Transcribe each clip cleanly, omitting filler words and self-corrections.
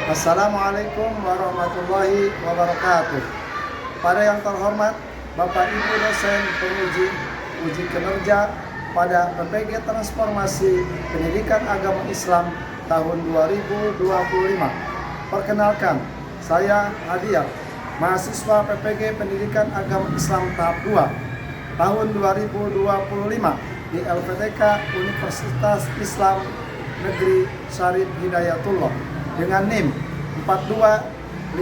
Assalamualaikum warahmatullahi wabarakatuh. Pada yang terhormat Bapak Ibu dosen penguji uji kinerja pada PPG Transformasi Pendidikan Agama Islam tahun 2025. Perkenalkan, saya Hadiah, mahasiswa PPG Pendidikan Agama Islam tahap 2 tahun 2025 di LPTK Universitas Islam Negeri Syarif Hidayatullah dengan NIM 425001386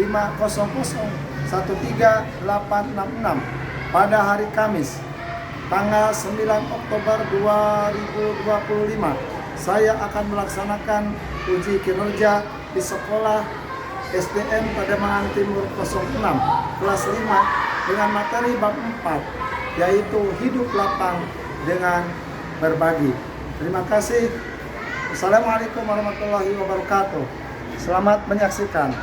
pada hari Kamis tanggal 9 Oktober 2025. Saya akan melaksanakan uji kinerja di sekolah SDN Pademangan Timur 06 kelas 5 dengan materi bab 4 yaitu hidup lapang dengan berbagi. Terima kasih. Assalamualaikum warahmatullahi wabarakatuh. Selamat menyaksikan.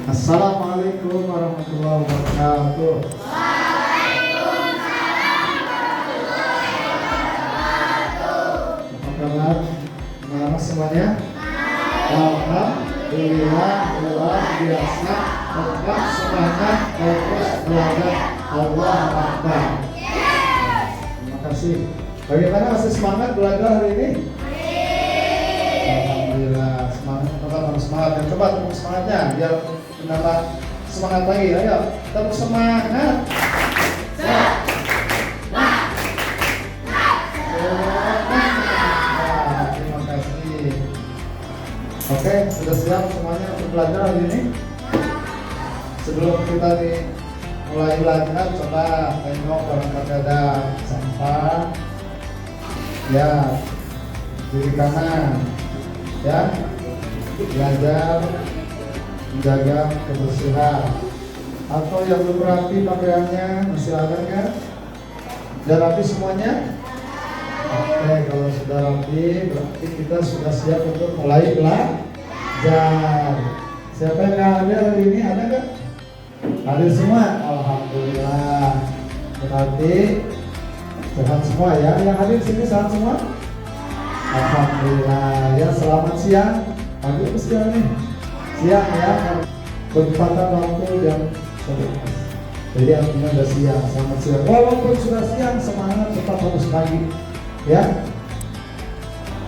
Assalamualaikum warahmatullahi wabarakatuh. Apa kabar? Selamat semuanya. Alhamdulillah, luar biasa, tetap semangat, fokus belajar. Allah Akbar. Terima kasih. Bagaimana, masih semangat belajar hari ini? Alhamdulillah, semangat, tetap harus semangat. Dan coba tepuk semangatnya biar menambah semangat lagi. Ayo, tepuk semangat. Terima kasih. Oke, sudah siap semuanya untuk belajar hari ini? Sebelum kita mulai belajar, coba tengok barangkali ada sampah. Ya, kiri kanan. Ya, belajar menjaga kebersihan. Atau yang belum rapi pakaiannya masih ada nggak? Sudah rapi semuanya? Oke, kalau sudah rapi berarti kita sudah siap untuk mulai belajar. Siapa yang nggak ada hari ini? Ada nggak? Hadir semua? Alhamdulillah. Berarti sehat semua ya. Yang hadir sini sehat semua? Alhamdulillah. Ya, selamat siang. Pagi apa siang nih? Siang ya. Bertepatan waktu jam 11. Jadi artinya sudah siang. Selamat siang. Walaupun sudah siang, semangat tetap harus pagi. Ya.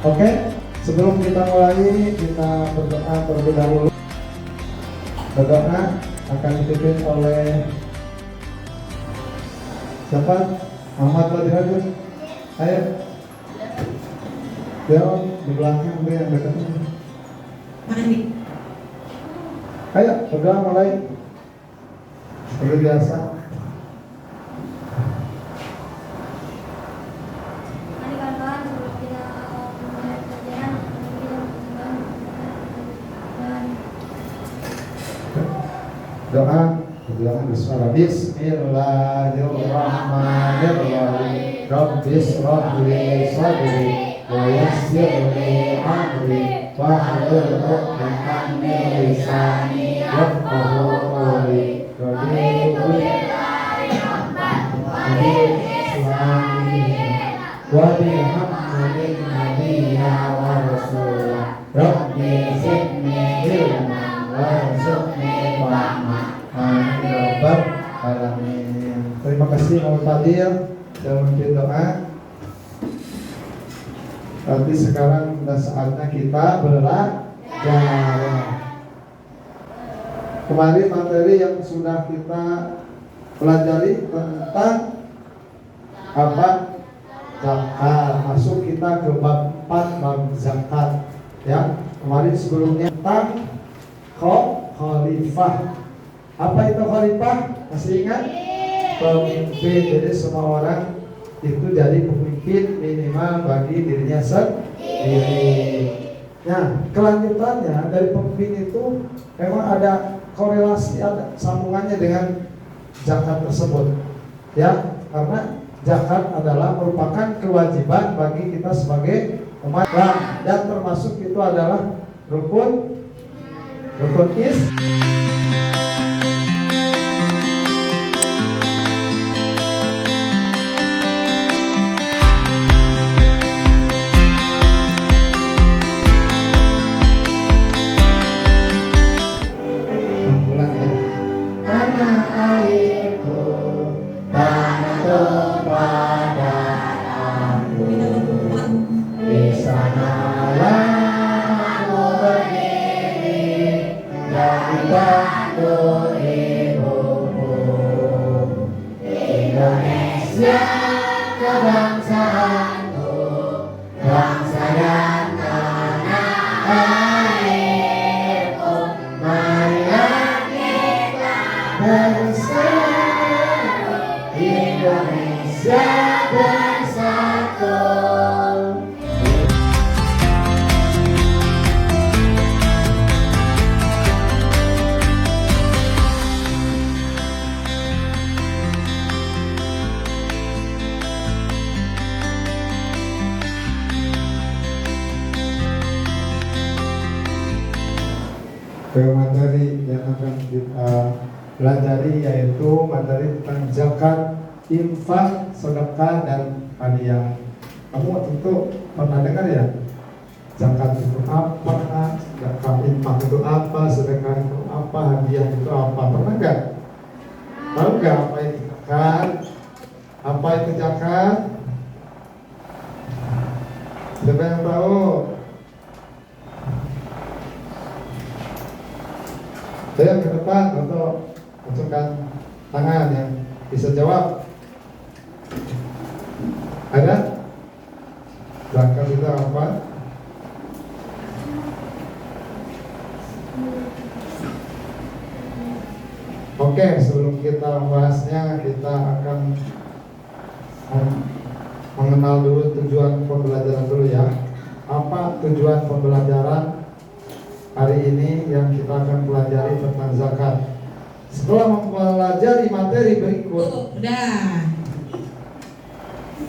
Oke. Sebelum kita mulai, kita berdoa terlebih dahulu. Berdoa akan dipimpin oleh siapa? Ahmad Ladihadun. Ayo. Dia di belakang yang dekat. Ayo, berdoa mulai. Seperti biasa. Doa berdoa bersuara Bismillahirrahmanirrahim. Rabbis rabbi sadri wa yassirli amri wahlul 'uqdatam min lisani yafqahu qawli. Raditu billahi rabban wa bil islami wa bi muhammadin nabiyya wa rasulah. Rabbi zidni ilman warzuqni fahma. Amin. Terima kasih Bapak Fadil sudah memimpin doa. Tapi sekarang sudah saatnya kita belajar. Kemarin materi yang sudah kita pelajari tentang apa? Zakat. Masuk kita ke bab 4 bab zakat. Ya, kemarin sebelumnya tentang khalifah. Apa itu khalifah? Masih ingat? Pemimpin. Jadi semua orang itu jadi pemimpin minimal bagi dirinya sendiri. Nah, kelanjutannya dari pemimpin itu memang ada korelasi, ada sambungannya dengan zakat tersebut. Ya, karena zakat adalah merupakan kewajiban bagi kita sebagai umat Islam dan termasuk itu adalah rukun Islam. ke materi yang akan kita pelajari, yaitu materi tentang zakat, infak, sedekah, dan hadiah. Kamu tentu pernah dengar ya, zakat itu apa, zakat, infak itu apa, sedekah itu apa, hadiah itu apa? Pernah nggak? Tahu nggak apa itu zakat? Apa itu zakat? Siapa yang tahu? Saya ke depan atau acungkan tangan yang bisa jawab. Ada? Zakat itu apa? Oke, sebelum kita membahasnya, kita akan mengenal dulu tujuan pembelajaran dulu ya. Apa tujuan pembelajaran hari ini yang kita akan pelajari tentang zakat? Setelah mempelajari materi berikut,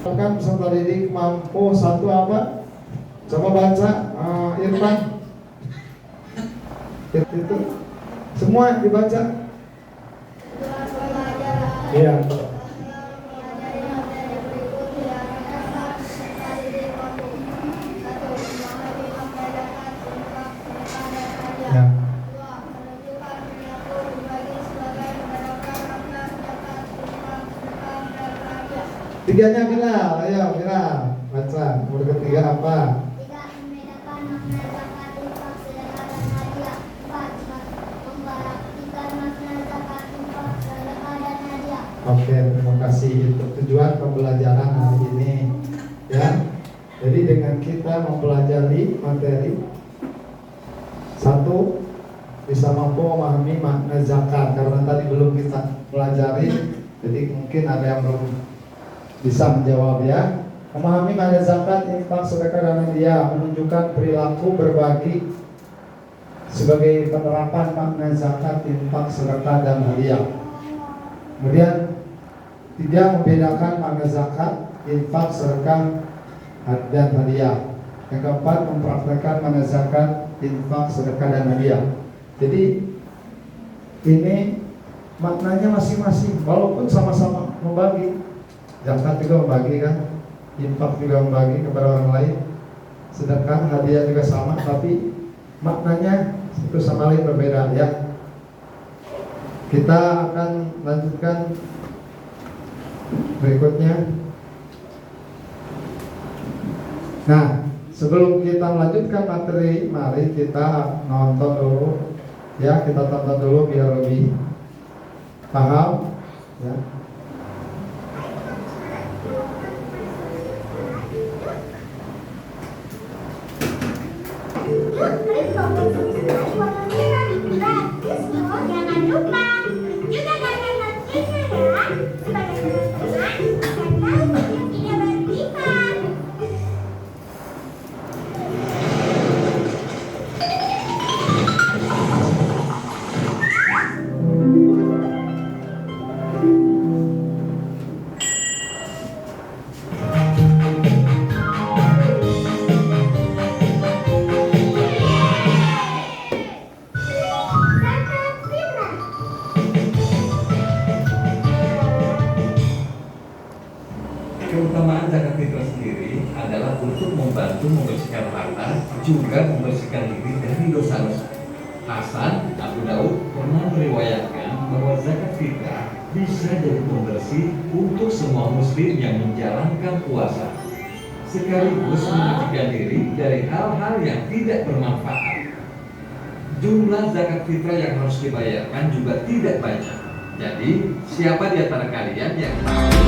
kan peserta didik mampu satu apa? Coba baca, Irfan. Itu semua dibaca. Iya. Ya. Tiganya Bilal, ayo Bilal, baca. Nomor ketiga apa? Tiga, membedakan makna zakat, infak, sedekah, dan hadiah. Empat, memperhatikan makna zakat, infak, sedekah, dan hadiah. Oke, terima kasih. Itu tujuan pembelajaran hari ini, ya. Jadi dengan kita mempelajari materi, satu, bisa mampu memahami makna zakat, karena tadi belum kita pelajari, jadi mungkin ada yang belum bisa menjawab ya. Memahami makna zakat, infak, sedekah, dan hadiah menunjukkan perilaku berbagi sebagai penerapan makna zakat, infak, sedekah, dan hadiah. Kemudian tiga, membedakan makna zakat, infak, sedekah, dan hadiah. Yang keempat, mempraktekkan makna zakat, infak, sedekah, dan hadiah. Jadi ini maknanya masing-masing, walaupun sama-sama membagi. Zakat juga membagi kan, infak juga membagi kepada orang lain, sedekah, hadiah juga sama, tapi maknanya itu sama lain berbeda ya. Kita akan lanjutkan berikutnya. Nah, sebelum kita melanjutkan materi, mari kita nonton dulu ya, kita tonton dulu biar lebih paham ya. Jangan lupa juga kalian notifikasinya ya, sebagai teman-teman serta yang tidak berlipat. Keutamaan zakat fitrah sendiri adalah untuk membantu membersihkan harta, juga membersihkan diri dari dosa-dosa. Hasan Abu Daud pernah meriwayatkan bahwa zakat fitrah bisa jadi pembersih untuk semua muslim yang menjalankan puasa, sekaligus menyucikan diri dari hal-hal yang tidak bermanfaat. Jumlah zakat fitrah yang harus dibayarkan juga tidak banyak. Jadi, siapa di antara kalian yang tahu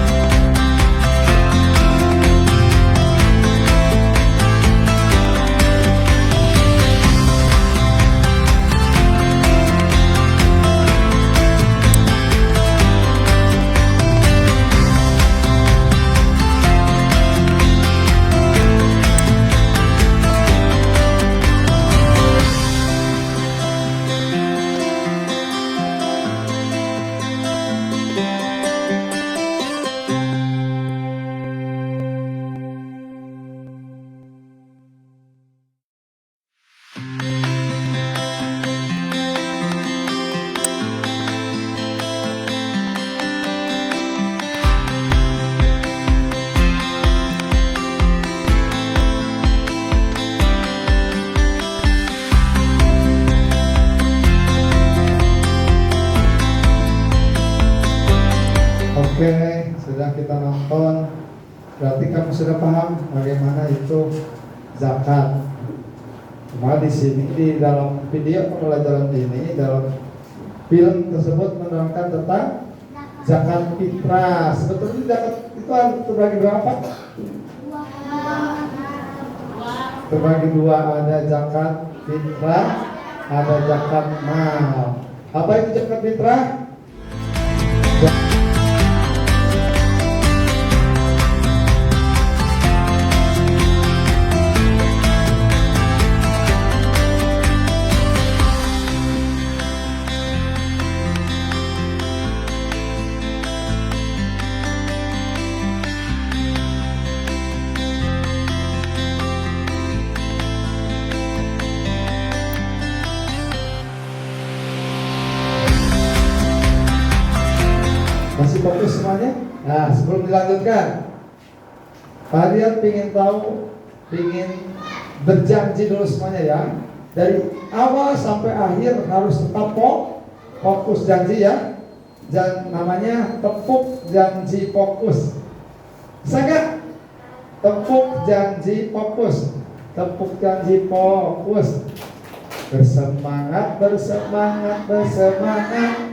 sudah paham bagaimana itu zakat. Cuma di sini di dalam video pembelajaran ini, dalam film tersebut menerangkan tentang zakat fitrah. Sebetulnya zakat itu terbagi berapa? Terbagi dua, ada zakat fitrah, ada zakat mal. Apa itu zakat fitrah? Masih fokus semuanya? Nah, sebelum dilanjutkan, kalian ingin tahu, ingin berjanji dulu semuanya ya. Dari awal sampai akhir harus tetap fokus janji ya. Dan namanya tepuk janji fokus. Bisa nggak? Tepuk janji fokus. Tepuk janji fokus. Bersemangat, bersemangat, bersemangat.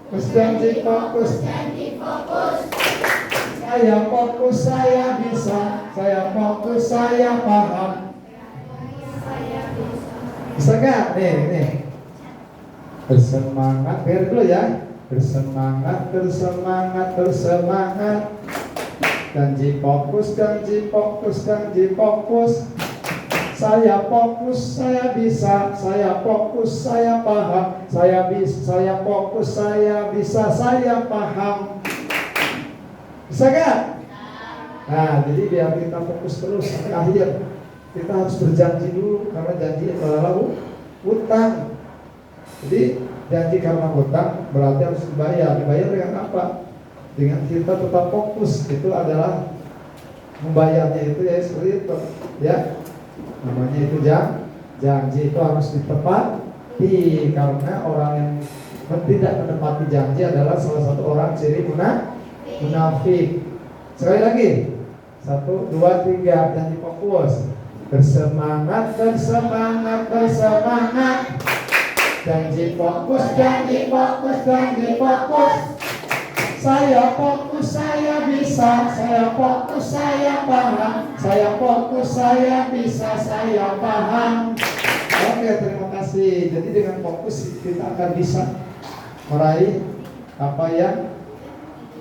Fokus janji fokus. Saya fokus, saya bisa. Saya fokus, saya paham. Bisa nggak? Nih. Bersemangat, biar dulu ya. Bersemangat, bersemangat, bersemangat. Janji fokus, janji fokus, janji fokus. Saya fokus, saya bisa. Saya fokus, saya paham. Saya bisa, saya fokus, saya bisa, saya paham. Bisa gak? Nah, jadi biar kita fokus terus sampai akhir, kita harus berjanji dulu, karena janji itu adalah utang. Jadi janji karena utang berarti harus dibayar. Dibayar dengan apa? Dengan kita tetap fokus. Itu adalah membayarnya itu ya seperti itu ya. Namanya itu janji itu harus ditepati, karena orang yang tidak menepati janji adalah salah satu orang ciri munafik. Sekali lagi, 1, 2, 3, janji fokus. Bersemangat, bersemangat, bersemangat. Janji fokus, janji fokus, janji fokus. Saya fokus, saya bisa. Saya fokus, saya paham. Saya fokus, saya bisa, saya paham. Oke, terima kasih. Jadi dengan fokus kita akan bisa meraih apa yang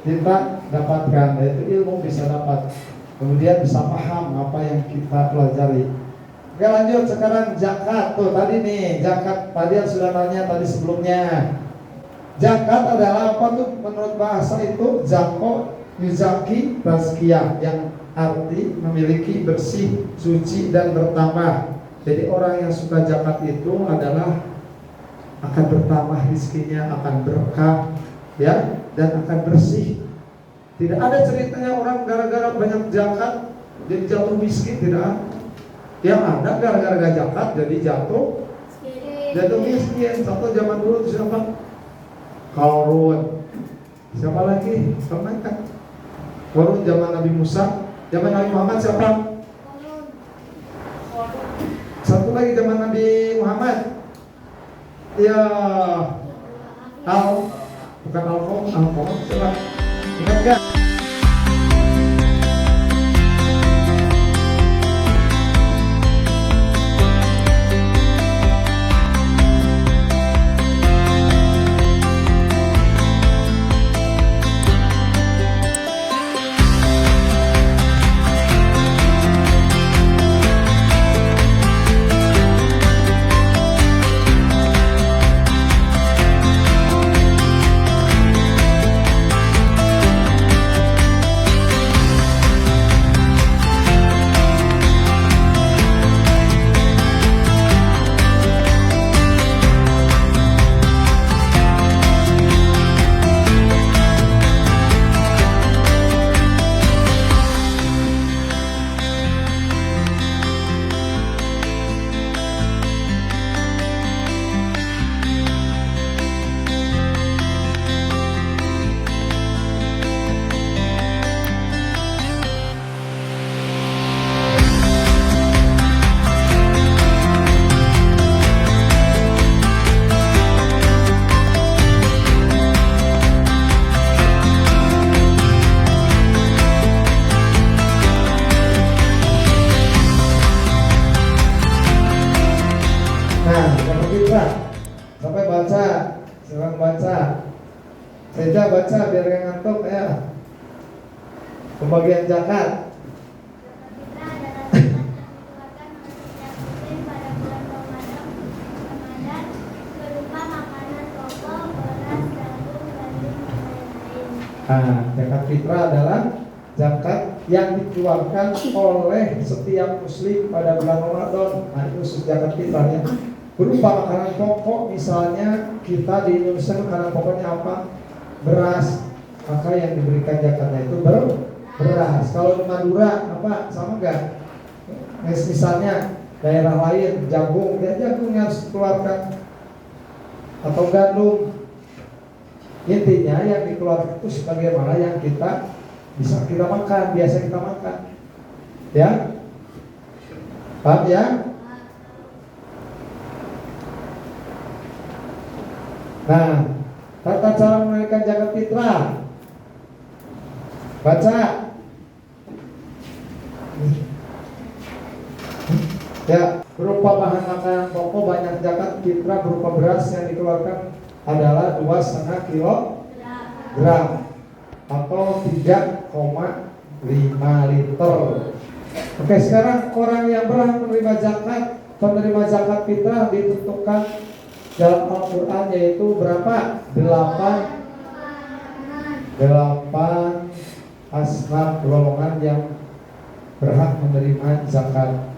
kita dapatkan, yaitu ilmu bisa dapat. Kemudian bisa paham apa yang kita pelajari. Oke, lanjut sekarang zakat. Tuh tadi nih, zakat tadi yang sudah nanya tadi sebelumnya. Zakat adalah apa tuh menurut bahasa itu? Zako, yuzaki, tazkiyah, yang arti memiliki bersih, suci, dan bertambah. Jadi orang yang suka zakat itu adalah akan bertambah rezekinya, akan berkah, ya, dan akan bersih. Tidak ada ceritanya orang gara-gara banyak zakat jadi jatuh miskin, tidak ada. Yang ada gara-gara zakat jadi jatuh miskin. Satu zaman dulu siapa? Qarun. Siapa lagi? Pernah kan? Qarun zaman Nabi Musa. Zaman Nabi Muhammad siapa? Satu lagi zaman Nabi Muhammad. Ya, bukan Al-Qom, siapa? Ingat gak? baca biar gak ngantuk ya. Pembagian zakat. Zakat fitrah adalah zakat yang dikeluarkan oleh setiap muslim pada bulan Ramadan. Nah, itu zakat fitrahnya. Berupa makanan pokok, misalnya kita di Indonesia makanan pokoknya apa? Beras. Maka yang diberikan zakatnya itu beras. Kalau di Madura apa? Sama enggak? Misalnya daerah lain jagung, ya jagung yang harus dikeluarkan, atau gandum. Intinya yang dikeluarkan itu sebagaimana yang kita bisa kita makan, biasa kita makan. Ya? Paham ya? Nah, tata cara menunaikan zakat fitrah. Baca. Ya, berupa bahan makanan pokok banyak zakat fitrah berupa beras yang dikeluarkan adalah 2,5 kilogram atau 3,5 liter. Oke, sekarang orang yang berhak menerima zakat fitrah ditentukan dalam Al-Quran, yaitu berapa? 8 asnaf golongan yang berhak menerima zakat.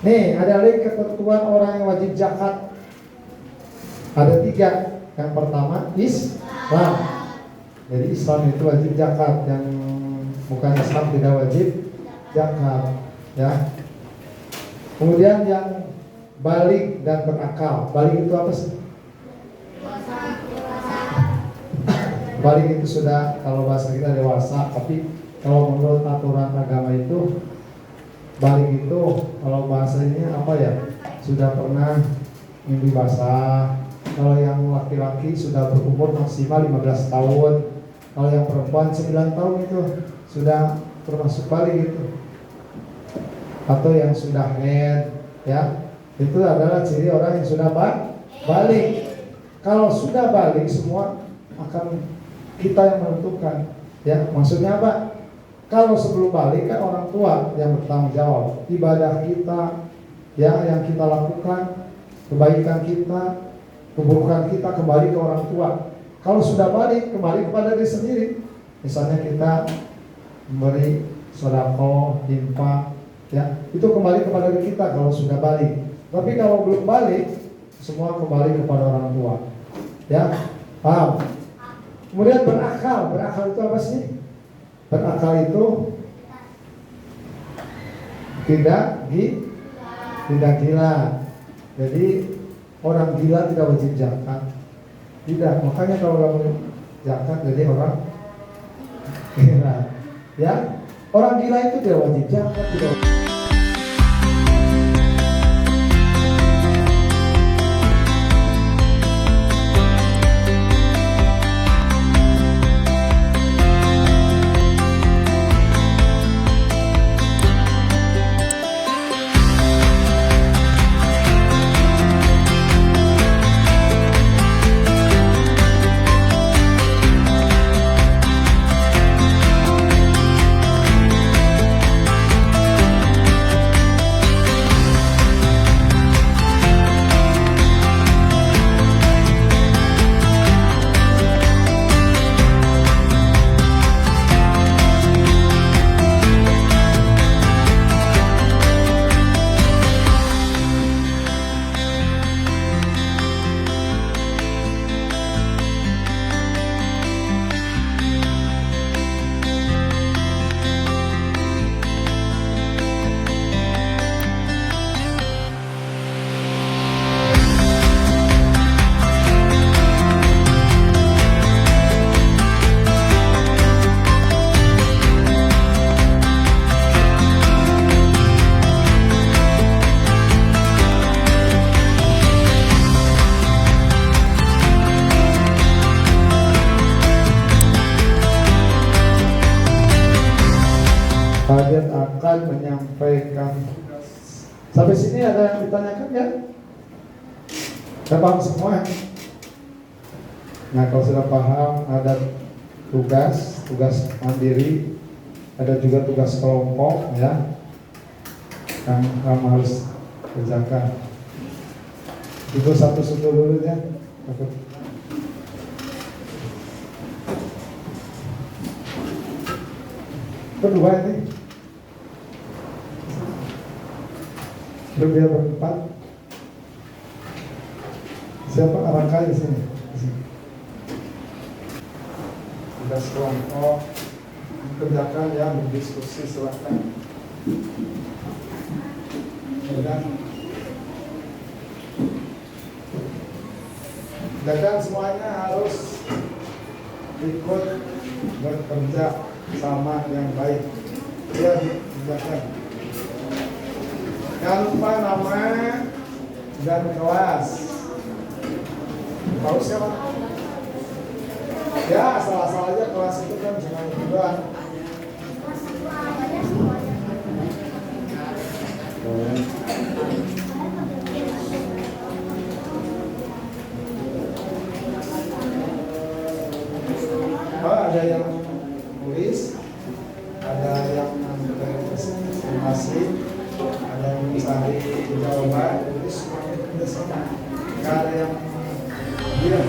Nih, ada link ketentuan orang yang wajib zakat. Ada 3. Yang pertama Islam. Jadi Islam itu wajib zakat. Yang bukan Islam tidak wajib zakat. Ya. Kemudian yang balik dan berakal. Balik itu apa sih? Balik itu sudah, kalau bahasa kita dewasa. Tapi kalau menurut aturan agama itu balik itu kalau bahasanya apa ya? Sudah pernah mimpi basah. Kalau yang laki-laki sudah berumur maksimal 15 tahun. Kalau yang perempuan 9 tahun itu sudah termasuk balik itu. Atau yang sudah head, ya. Itu adalah ciri orang yang sudah balik. Kalau sudah balik semua akan kita yang menentukan. Ya, maksudnya apa? Kalau sebelum balik kan orang tua yang bertanggung jawab. Ibadah kita, ya, yang kita lakukan, kebaikan kita, keburukan kita kembali ke orang tua. Kalau sudah balik, kembali kepada diri sendiri. Misalnya kita memberi sedekah, infak, ya, itu kembali kepada diri kita kalau sudah balik. Tapi kalau belum balik, semua kembali kepada orang tua. Ya, paham? Kemudian berakal. Berakal itu apa sih? Berakal itu tidak gila. Jadi orang gila tidak wajib zakat. Tidak, makanya kalau kamu zakat jadi orang gila. Ya, orang gila itu tidak wajib zakat. Tidak. Sampai sini ada yang ditanyakan ya? Saya paham semua. Nah kalau sudah paham, ada tugas mandiri, ada juga tugas kelompok ya, yang kamu harus kerjakan. Itu satu dulu ya. Kedua ini lebih berempat. Siapa arahkan di sini? Tugas kelompok kerjakan ya, berdiskusi silakan. Dan semuanya harus ikut bekerja sama yang baik. Ya, kerjakan. Jangan lupa nama dan kelas. Tahu siapa? Ya, salah aja kelas itu kan cuma dua. Oh, ada yang tulis, ada yang presentasi, ada yang mencari jawaban, jadi semuanya kerja sama. Nggak ada yang diam.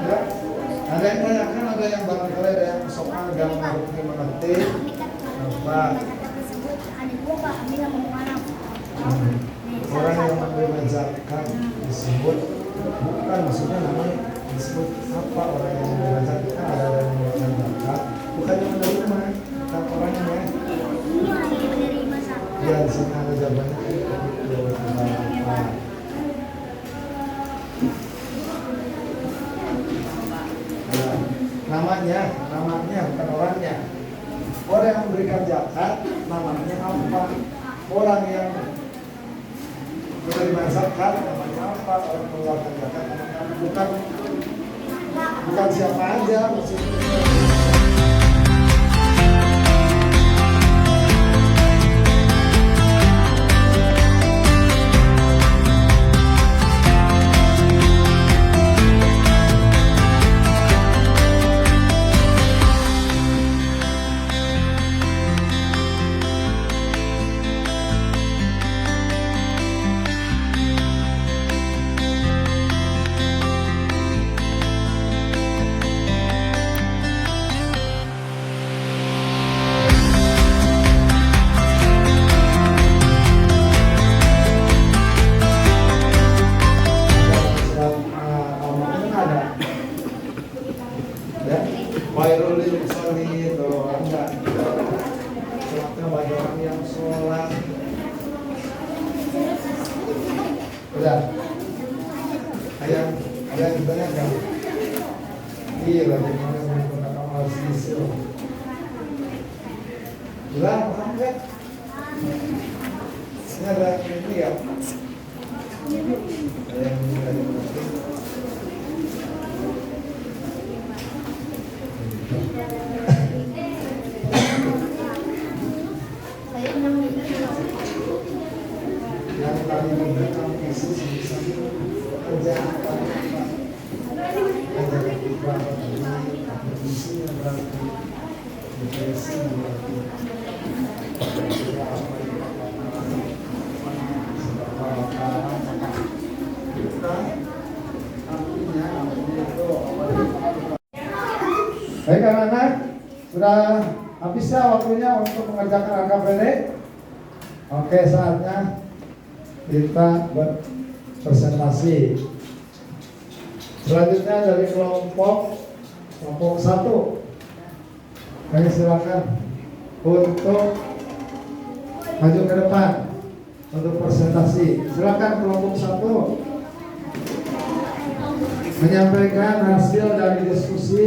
Ya, ada yang tanyakan, ada yang barangkali ada yang soal yang mengerti apa orang yang menerima zakat disebut, bukan maksudnya namanya disebut apa orang yang menerima zakat, ada yang menerima zakat bukan yang menerima, bukan orangnya ya. Di sini ada jawabannya. Namanya bukan orangnya. Orang yang memberikan zakat namanya apa? Orang yang menerima zakat namanya apa? Orang mengeluarkan zakat namanya apa? Bukan siapa aja maksudnya. Udah. Ada yang ditanyakan? Iya, bagaimana menggunakan kamu harus diisi. Udah, paham kan? Ini ada ini ya. Ada yang ditanyakan. Yang kami memberikan isi sebisa kerja apa kerja ketika kompetisi yang berarti depresi berarti kerja apa baik anak-anak, sudah habis ya waktunya untuk mengerjakan LKPD. Oke, saatnya kita berpresentasi. Selanjutnya dari kelompok 1. Kami silakan untuk maju ke depan untuk presentasi. Silakan kelompok 1 menyampaikan hasil dari diskusi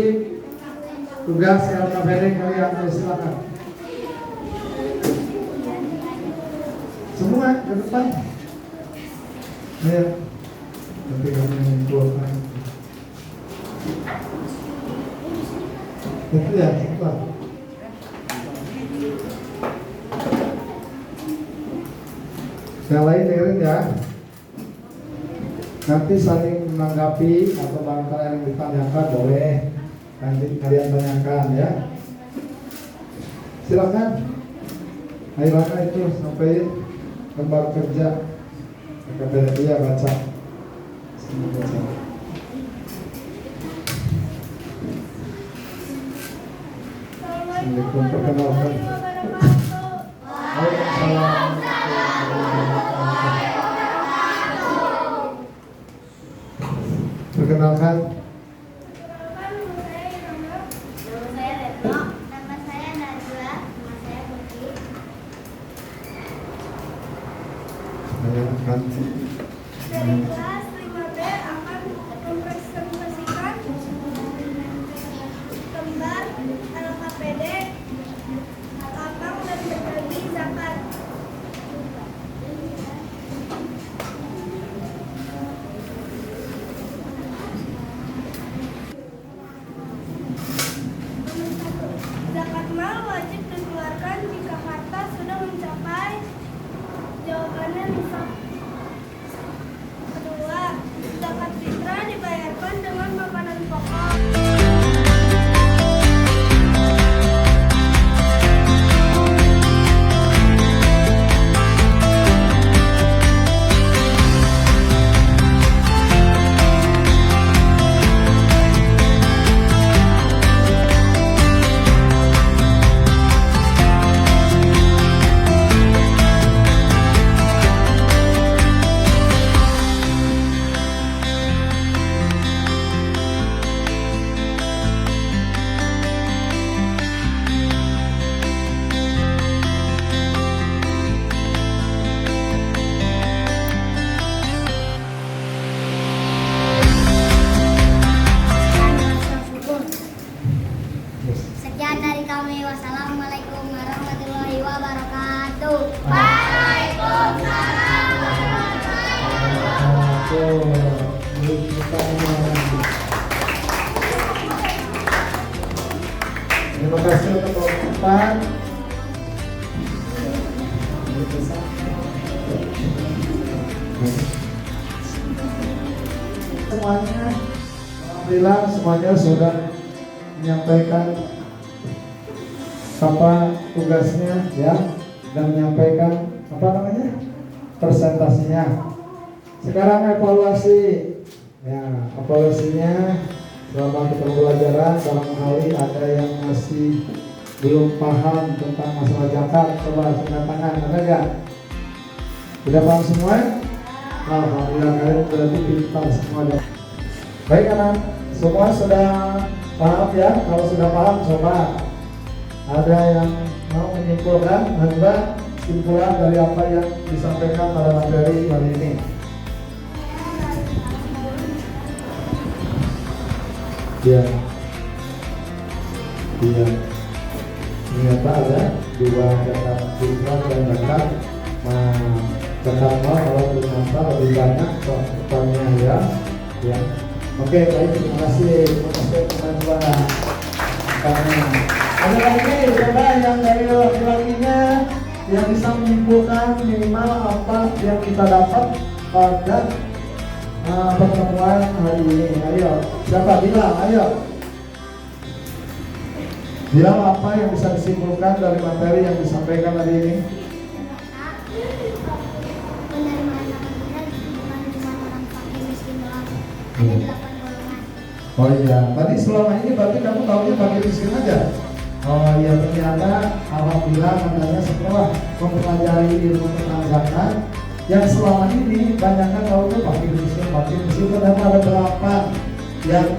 tugas LKPD kalian. Silakan semua ke depan. Ayo, nanti kami mengumpulkan. Itu ya, cepat. Yang lain dengerin ya. Nanti saling menanggapi atau barangkali yang ditanyakan boleh nanti kalian tanyakan ya. Silakan. Ayo itu sampai lembar kerja. Kepada dia baca. Semua baca. Assalamualaikum, perkenalkan. Waalaikumsalam. Perkenalkan. Nama saya Retno. Nama saya Najwa. Nama saya Putri. Saya akan Dari kelas 5B akan mempresentasikan gambar LKPD, lapang dan berbagi zakat. Zakat mal wajib dikeluarkan jika harta sudah mencapai. Jawabannya nisab. Kedua, zakat fitrah dibayarkan dengan makanan pokok. Sekian dari kami. Wassalamualaikum warahmatullahi wabarakatuh. Waalaikumsalam warahmatullahi Terima kasih untuk kelompok 4. Semuanya, alhamdulillah semuanya sudah menyampaikan apa tugasnya ya, dan menyampaikan apa namanya presentasinya. Sekarang evaluasi ya, evaluasinya selama kita pembelajaran barangkali ada yang masih belum paham tentang masalah zakat. Coba angkat tangan, ada nggak? Sudah paham semua? Alhamdulillah, kalian berarti pintar semua. Baik anak, semua sudah paham ya? Kalau sudah paham, coba ada yang mau menyimpulkan, ada kesimpulan dari apa yang disampaikan pada materi hari ini? Iya, iya. Ternyata ada 2 zakat fitrah dan zakat zakat mal. Kalau ternyata lebih banyak soalnya ya. Ya. Oke, baik, terima kasih. Terima kasih teman-teman. Ada lagi coba yang dari laki-lakinya yang bisa menyimpulkan minimal apa yang kita dapat pada pertemuan hari ini. Ayo, siapa bilang? Ayo. Bilang apa yang bisa disimpulkan dari materi yang disampaikan hari ini? Penerimaan zakat bukan cuma orang fakir miskin doang. Ada 8 golongan. Oh iya, tadi selama ini berarti kamu tahunya fakir miskin aja. Oh iya, ternyata alhamdulillah katanya setelah mempelajari ilmu tentang zakat, yang selama ini banyak kan tahu tuh pakai miskin, padahal ada berapa yang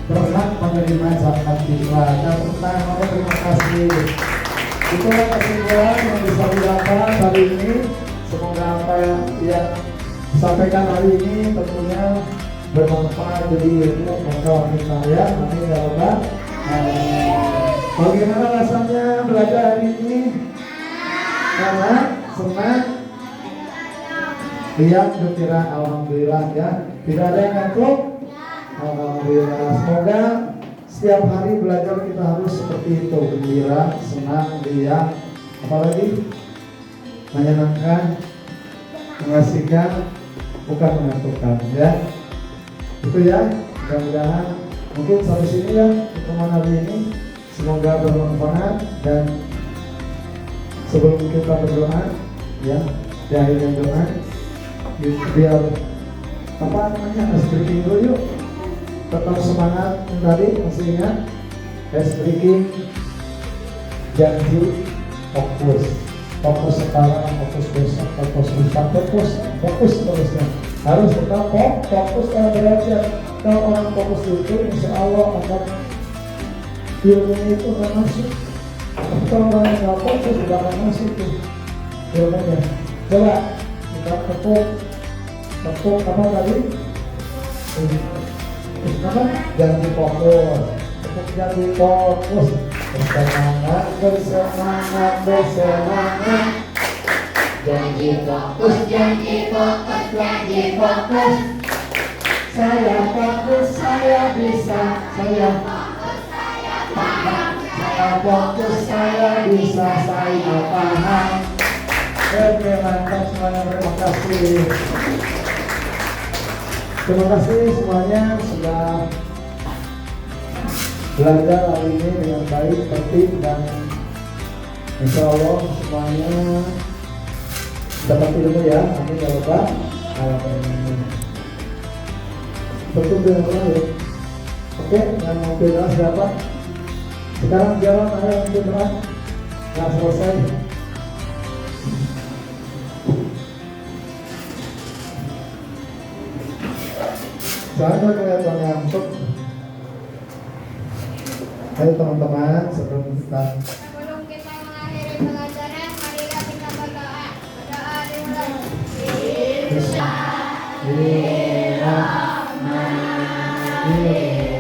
berhak menerima zakat fitrah. Dan pertama, terima kasih. Itulah kesimpulan yang bisa didapat hari ini. Semoga apa yang disampaikan hari ini tentunya bermanfaat jadi ilmu untuk kita ya. Amin ya rabbal alamin. Bagaimana rasanya belajar hari ini? Karena senang. Lihat gembira, alhamdulillah ya. Tidak ada yang ngantuk. Alhamdulillah. Semoga setiap hari belajar kita harus seperti itu, gembira, senang, riang, apalagi menyenangkan, mengasihkan, bukan mengantukkan ya. Itu ya. Mudah-mudahan mungkin sampai sini ya pertemuan hari ini. Semoga bermanfaat dan sebelum kita berdoa ya, di akhir doa biar apa namanya ice breaking dulu yuk. Tetap semangat tadi, masih ingat ice breaking, janji, fokus sekarang, fokus besok, fokus lusa, fokus terusnya harus tetap fokus kalau belajar. Kalau orang fokus itu insya Allah akan ilmunya itu akan masuk. Kalau orang yang nggak fokus tidak akan masuk tuh ilmunya. Coba kita tepuk apa tadi? Apa? Janji fokus. Tepuk janji fokus. Bersemangat. Janji fokus. Saya fokus, saya bisa. Saya fokus, saya bisa. Saya paham. Oke, mantap semuanya. Terima kasih. Terima kasih semuanya sudah belajar hari ini dengan baik, tertib, dan insya Allah semuanya dapat ilmu ya. Amin ya rabbal alamin. Tutup dengan doa. Oke, yang mau berdoa siapa? Sekarang jalan ayo yang berdoa. Nah, selesai. Soalnya kelihatan ngantuk. Ayo teman-teman, sebelum kita mengakhiri pelajaran, marilah kita berdoa. Berdoa dimulai. Bismillahirrahmanirrahim.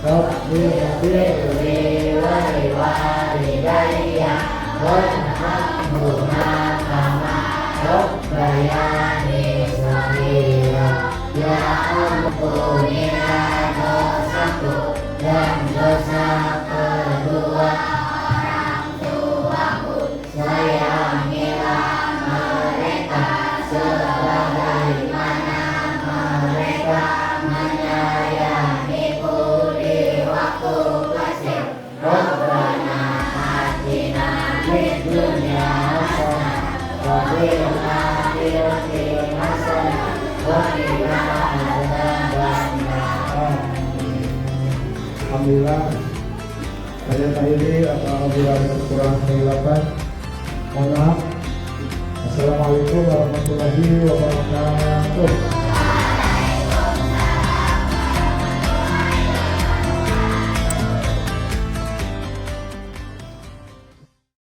Rabbil walidayya warhamhuma kama rabbayani shaghira. Ya ampunilah dosaku dan dosa kedua orang tuaku. Sayangilah mereka sebagaimana mereka menyayangiku di waktu kecil. Rabbana atina fid dunya hasanah wa fil akhirati hasanah wa qina adzabannar. Alhamdulillah, saya akhiri apabila ada kekurangan kehilafan, mohon maaf. Assalamualaikum warahmatullahi wabarakatuh.